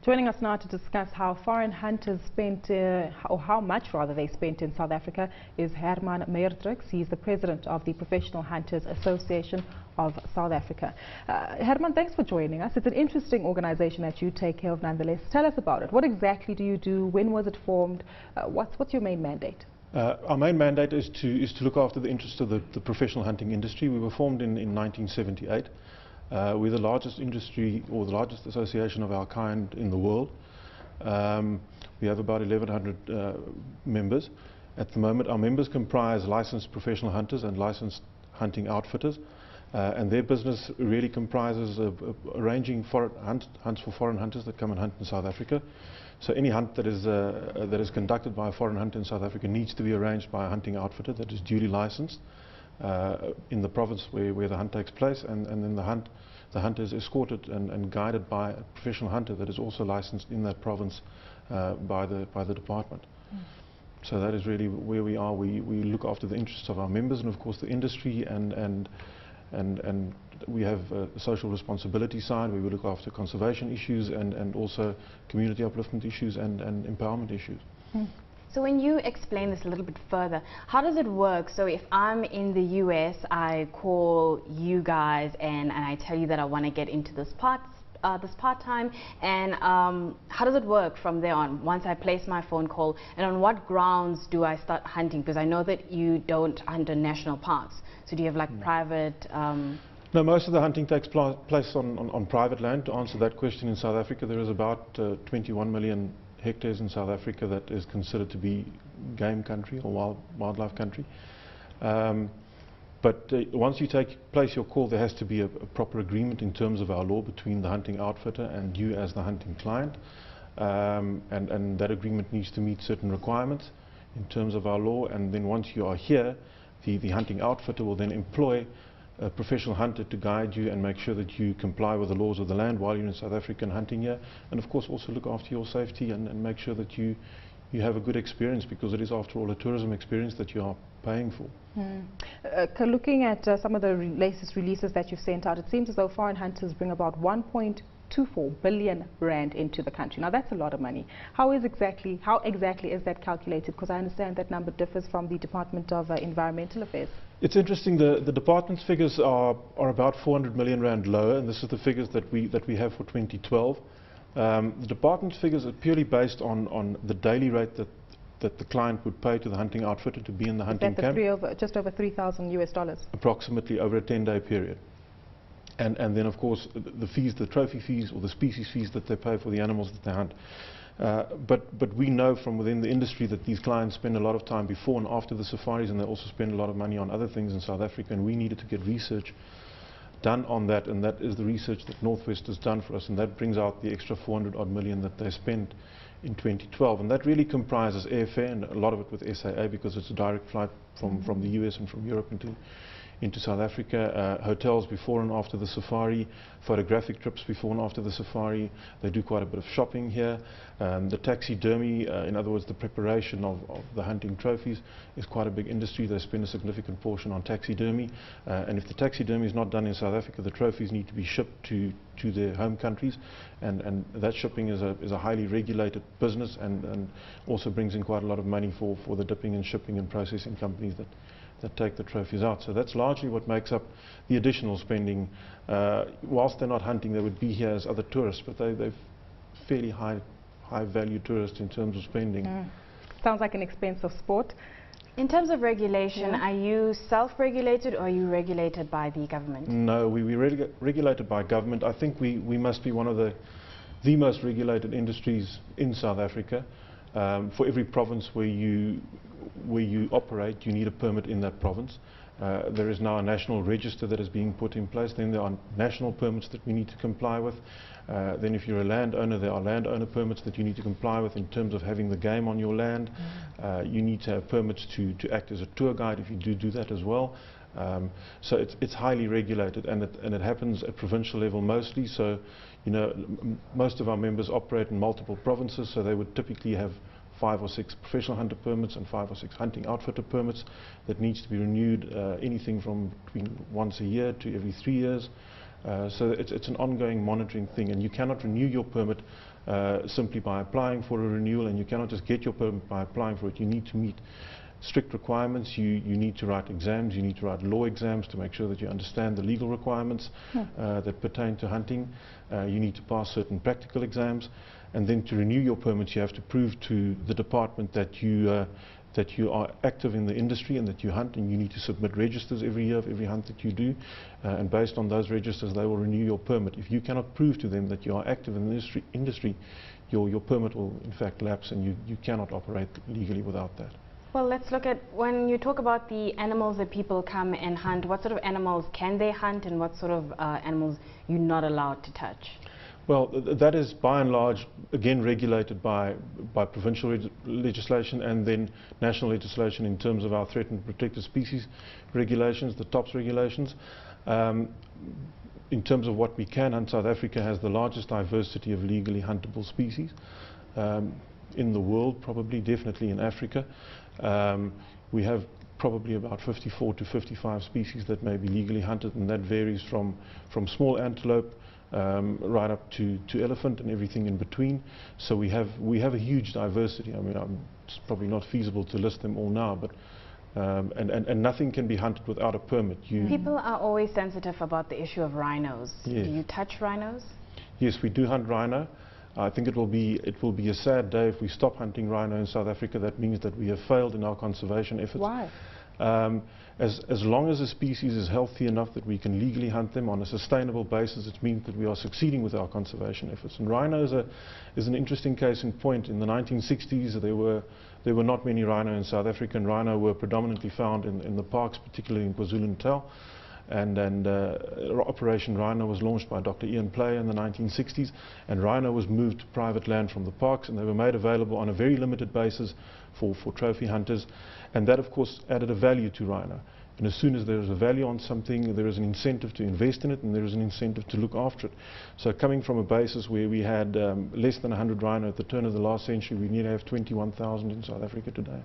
Joining us now to discuss how foreign hunters spent, or how much rather they spent in South Africa, is Hermann Meyeridricks. He's the president of the Professional Hunters Association of South Africa. Hermann, thanks for joining us. It's an interesting organization that you take care of nonetheless. Tell us about it. What exactly do you do? When was it formed? What's your main mandate? Our main mandate is to look after the interests of the professional hunting industry. We were formed in 1978. We're the largest industry, or the largest association of our kind in the world. We have about 1,100 members. At the moment, our members comprise licensed professional hunters and licensed hunting outfitters, and their business really comprises of arranging hunts for foreign hunters that come and hunt in South Africa. So any hunt that is conducted by a foreign hunter in South Africa needs to be arranged by a hunting outfitter that is duly licensed in the province where the hunt takes place, and then the hunter is escorted and guided by a professional hunter that is also licensed in that province by the department. So that is really where we are. We look after the interests of our members and of course the industry, and we have a social responsibility side where we look after conservation issues and also community upliftment issues and empowerment issues. So when you explain this a little bit further, how does it work? So if I'm in the US, I call you guys and I tell you that I want to get into this part-time, and how does it work from there on? Once I place my phone call, and on what grounds do I start hunting? Because I know that you don't hunt in national parks. So do you have like private... No, most of the hunting takes place on private land. To answer that question, in South Africa there is about 21 million hectares in South Africa that is considered to be game country or wildlife country. But once you place your call, there has to be a proper agreement in terms of our law between the hunting outfitter and you as the hunting client, and that agreement needs to meet certain requirements in terms of our law. And then once you are here, the hunting outfitter will then employ a professional hunter to guide you and make sure that you comply with the laws of the land while you're in South Africa and hunting here, and of course also look after your safety and make sure that you have a good experience, because it is after all a tourism experience that you are paying for. Looking at some of the latest releases that you've sent out, it seems as though foreign hunters bring about 1.24 billion rand into the country. Now that's a lot of money. How exactly is that calculated? Because I understand that number differs from the Department of Environmental Affairs. It's interesting. The department's figures are about 400 million rand lower, and this is the figures that we have for 2012. The department's figures are purely based on the daily rate that the client would pay to the hunting outfitter to be in the hunting camp. Just over $3,000 US? Approximately over a 10-day period. And then of course the fees, the trophy fees or the species fees that they pay for the animals that they hunt. But we know from within the industry that these clients spend a lot of time before and after the safaris, and they also spend a lot of money on other things in South Africa, and we needed to get research done on that, and that is the research that Northwest has done for us, and that brings out the extra 400 odd million that they spent in 2012, and that really comprises airfare, and a lot of it with SAA because it's a direct flight from the US and from Europe into South Africa, hotels before and after the safari, photographic trips before and after the safari. They do quite a bit of shopping here. The taxidermy, in other words the preparation of the hunting trophies, is quite a big industry. They spend a significant portion on taxidermy, and if the taxidermy is not done in South Africa, the trophies need to be shipped to their home countries, and that shipping is a highly regulated business, and also brings in quite a lot of money for the dipping and shipping and processing companies that take the trophies out. So that's largely what makes up the additional spending. Whilst they're not hunting, they would be here as other tourists, but they're fairly high value tourists in terms of spending. Sounds like an expensive sport. In terms of regulation, are you self-regulated or are you regulated by the government? No, we're regulated by government. I think we must be one of the most regulated industries in South Africa. For every province where you operate, you need a permit in that province. There is now a national register that is being put in place. Then there are national permits that we need to comply with. Then if you're a landowner, there are landowner permits that you need to comply with in terms of having the game on your land. You need to have permits to act as a tour guide if you do that as well. So it's highly regulated, and it happens at provincial level mostly. So most of our members operate in multiple provinces, so they would typically have 5 or 6 professional hunter permits and 5 or 6 hunting outfitter permits that needs to be renewed, anything from between once a year to every 3 years. So it's an ongoing monitoring thing, and you cannot renew your permit simply by applying for a renewal, and you cannot just get your permit by applying for it. You need to meet strict requirements. You need to write exams, you need to write law exams to make sure that you understand the legal requirements that pertain to hunting. You need to pass certain practical exams, and then to renew your permits you have to prove to the department that you are active in the industry and that you hunt, and you need to submit registers every year of every hunt that you do, and based on those registers they will renew your permit. If you cannot prove to them that you are active in the industry, your permit will in fact lapse, and you cannot operate legally without that. Well, let's look at, when you talk about the animals that people come and hunt, what sort of animals can they hunt and what sort of animals you're not allowed to touch? Well, that is by and large again regulated by provincial legislation and then national legislation in terms of our threatened and protected species regulations, the TOPS regulations. In terms of what we can hunt, South Africa has the largest diversity of legally huntable species in the world, probably, definitely in Africa. We have probably about 54 to 55 species that may be legally hunted, and that varies from small antelope right up to elephant and everything in between. So we have a huge diversity. I mean, it's probably not feasible to list them all now, but and nothing can be hunted without a permit. People are always sensitive about the issue of rhinos. Yes. Do you touch rhinos? Yes, we do hunt rhino. I think it will be a sad day if we stop hunting rhino in South Africa. That means that we have failed in our conservation efforts. Why? As long as a species is healthy enough that we can legally hunt them on a sustainable basis, it means that we are succeeding with our conservation efforts. And rhino is an interesting case in point. In the 1960s, there were not many rhino in South Africa, and rhino were predominantly found in the parks, particularly in KwaZulu-Natal. And Operation Rhino was launched by Dr. Ian Player in the 1960s, and rhino was moved to private land from the parks, and they were made available on a very limited basis for trophy hunters, and that of course added a value to rhino. And as soon as there is a value on something, there is an incentive to invest in it, and there is an incentive to look after it. So coming from a basis where we had less than 100 rhino at the turn of the last century, we need to have 21,000 in South Africa today.